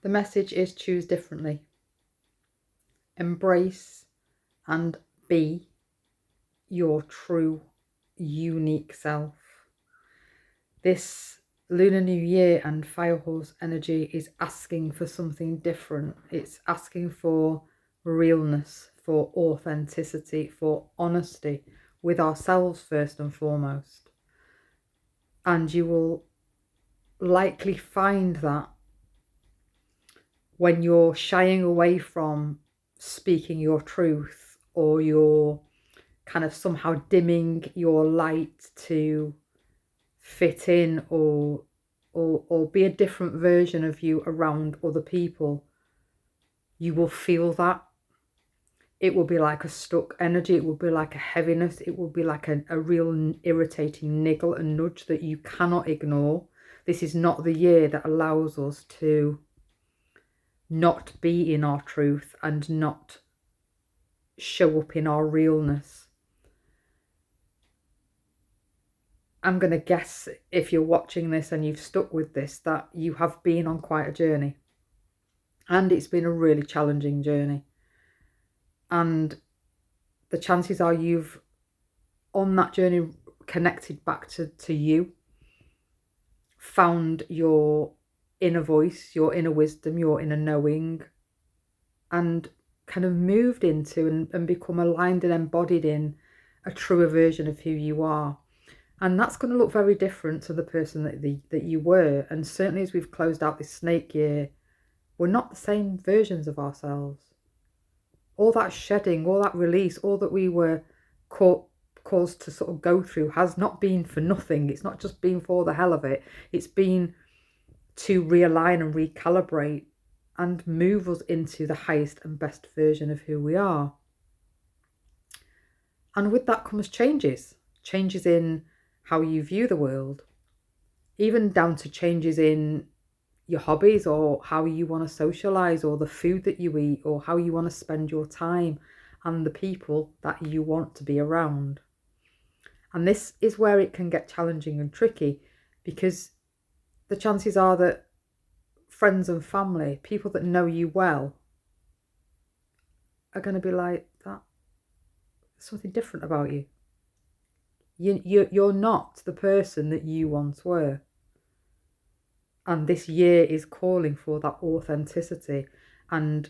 The message is choose differently. Embrace and be your true, unique self. This Lunar New Year and Fire Horse energy is asking for something different. It's asking for realness, for authenticity, for honesty with ourselves first and foremost. And you will likely find that when you're shying away from speaking your truth, or you're kind of somehow dimming your light to fit in or be a different version of you around other people, you will feel that. It will be like a stuck energy. It will be like a heaviness. It will be like a real irritating niggle and nudge that you cannot ignore. This is not the year that allows us to not be in our truth and not show up in our realness. I'm going to guess, if you're watching this and you've stuck with this, that you have been on quite a journey. And it's been a really challenging journey. And the chances are you've, on that journey, connected back to you, found your inner voice, your inner wisdom, your inner knowing, and kind of moved into and become aligned and embodied in a truer version of who you are. And that's going to look very different to the person that you were. And certainly as we've closed out this snake year, we're not the same versions of ourselves. All that shedding, all that release, all that we were caused to sort of go through has not been for nothing. It's not just been for the hell of it. It's been to realign and recalibrate and move us into the highest and best version of who we are. And with that comes changes in how you view the world, even down to changes in your hobbies, or how you want to socialize, or the food that you eat, or how you want to spend your time, and the people that you want to be around. And this is where it can get challenging and tricky, because the chances are that friends and family, people that know you well, are going to be like, that something different about you. You're not the person that you once were. And this year is calling for that authenticity, and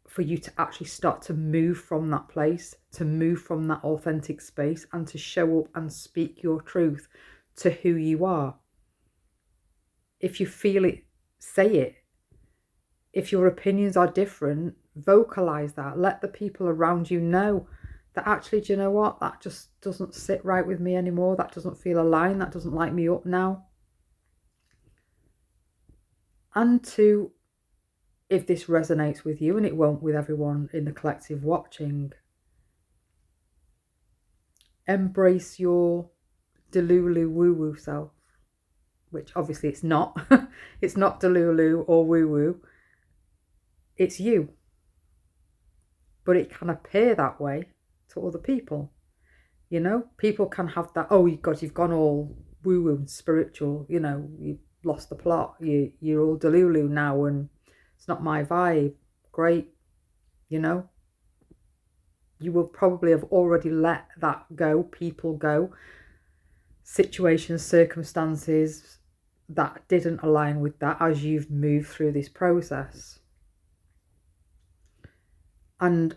for you to actually start to move from that place, to move from that authentic space, and to show up and speak your truth to who you are. If you feel it, say it. If your opinions are different, vocalize that. Let the people around you know that actually, do you know what? That just doesn't sit right with me anymore. That doesn't feel aligned. That doesn't light me up now. And to, if this resonates with you, and it won't with everyone in the collective watching, embrace your delulu woo-woo self, which obviously it's not. It's not delulu or woo-woo. It's you. But it can appear that way to other people. You know, people can have that, oh God, you've gone all woo-woo and spiritual, you know, you've lost the plot, you're all delulu now and it's not my vibe. Great, you know. You will probably have already let that go, people go, situations, circumstances that didn't align with that as you've moved through this process. And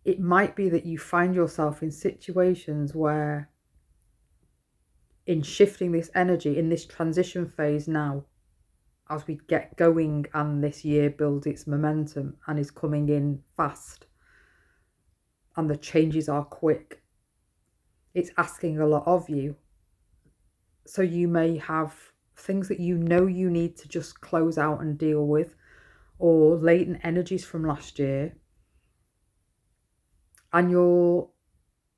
it might be that you find yourself in situations where, in shifting this energy, in this transition phase now, as we get going and this year builds its momentum and is coming in fast, and the changes are quick, it's asking a lot of you. So you may have things that you know you need to just close out and deal with, or latent energies from last year, and you're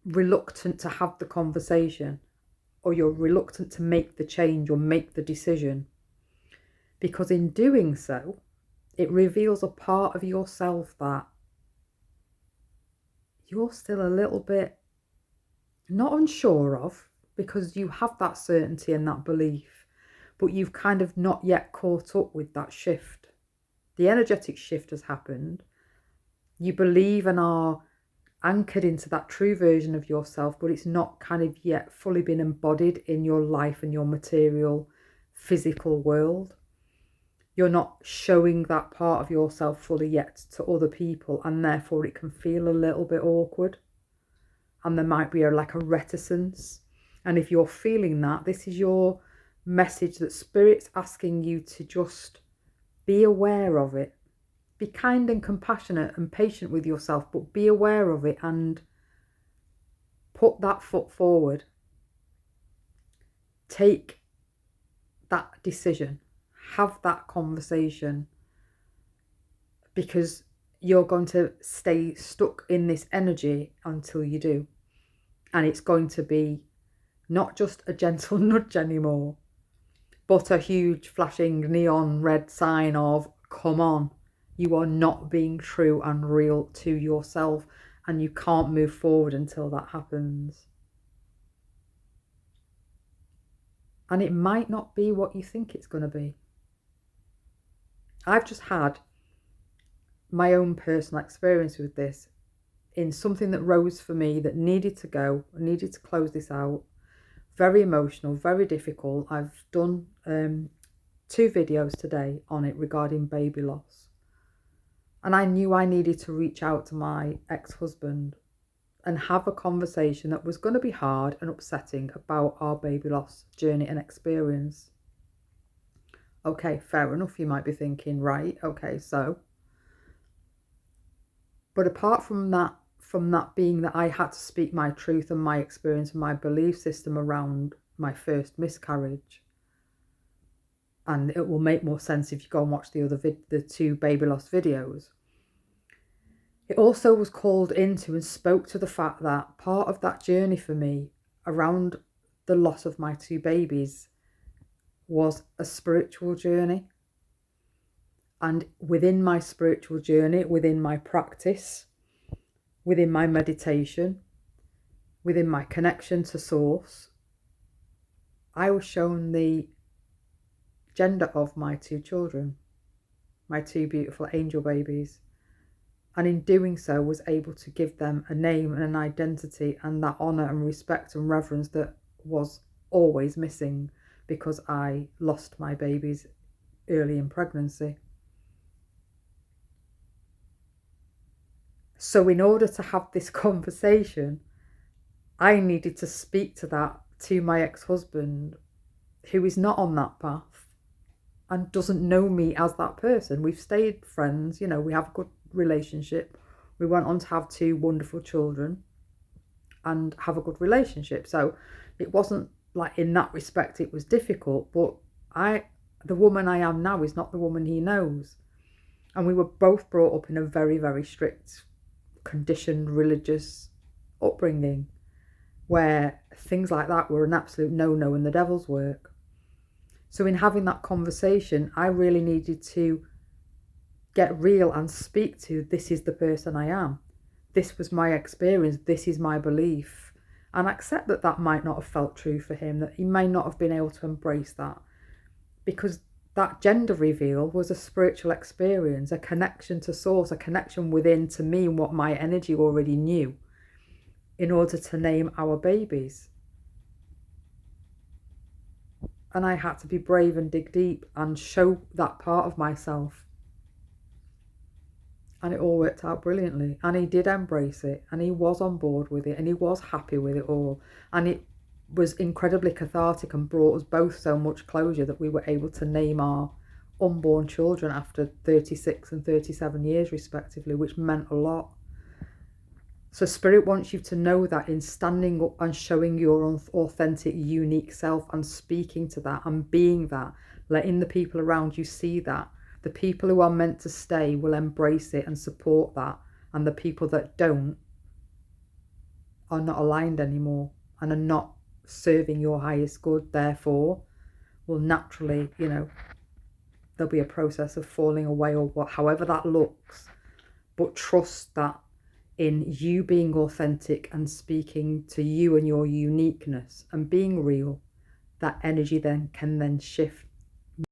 reluctant to have the conversation, or you're reluctant to make the change or make the decision, because in doing so, it reveals a part of yourself that you're still a little bit not unsure of, because you have that certainty and that belief, but you've kind of not yet caught up with that shift. The energetic shift has happened. You believe and are anchored into that true version of yourself, but it's not kind of yet fully been embodied in your life and your material, physical world. You're not showing that part of yourself fully yet to other people, and therefore it can feel a little bit awkward. And there might be like a reticence. And if you're feeling that, this is your message that Spirit's asking you to just be aware of it. Be kind and compassionate and patient with yourself, but be aware of it and put that foot forward. Take that decision. Have that conversation, because you're going to stay stuck in this energy until you do. And it's going to be not just a gentle nudge anymore, but a huge flashing neon red sign of, come on, you are not being true and real to yourself, and you can't move forward until that happens. And it might not be what you think it's going to be. I've just had my own personal experience with this in something that rose for me that needed to go, needed to close this out. Very emotional, very difficult. I've done 2 videos today on it regarding baby loss. And I knew I needed to reach out to my ex-husband and have a conversation that was going to be hard and upsetting about our baby loss journey and experience. Okay, fair enough, you might be thinking, right, okay, so. But apart from that being that I had to speak my truth and my experience and my belief system around my first miscarriage, and it will make more sense if you go and watch the 2 baby loss videos. It also was called into and spoke to the fact that part of that journey for me around the loss of my 2 babies was a spiritual journey. And within my spiritual journey, within my practice, within my meditation, within my connection to Source, I was shown the gender of my 2 children, my 2 beautiful angel babies. And in doing so, was able to give them a name and an identity and that honour and respect and reverence that was always missing because I lost my babies early in pregnancy. So in order to have this conversation, I needed to speak to that to my ex-husband, who is not on that path and doesn't know me as that person. We've stayed friends, we have a good relationship. We went on to have 2 wonderful children and have a good relationship. So it wasn't like, in that respect, it was difficult, but the woman I am now is not the woman he knows. And we were both brought up in a very, very strict, conditioned, religious upbringing where things like that were an absolute no-no and the devil's work. So in having that conversation, I really needed to get real and speak to, this is the person I am. This was my experience. This is my belief. And accept that that might not have felt true for him, that he may not have been able to embrace that. Because that gender reveal was a spiritual experience, a connection to Source, a connection within to me and what my energy already knew in order to name our babies. And I had to be brave and dig deep and show that part of myself. And it all worked out brilliantly. And he did embrace it. And he was on board with it. And he was happy with it all. And it was incredibly cathartic and brought us both so much closure that we were able to name our unborn children after 36 and 37 years respectively, which meant a lot. So Spirit wants you to know that in standing up and showing your authentic, unique self and speaking to that and being that, letting the people around you see that, the people who are meant to stay will embrace it and support that, and the people that don't are not aligned anymore and are not serving your highest good, therefore will naturally, there'll be a process of falling away or however that looks. But trust that in you being authentic and speaking to you and your uniqueness and being real, that energy then can shift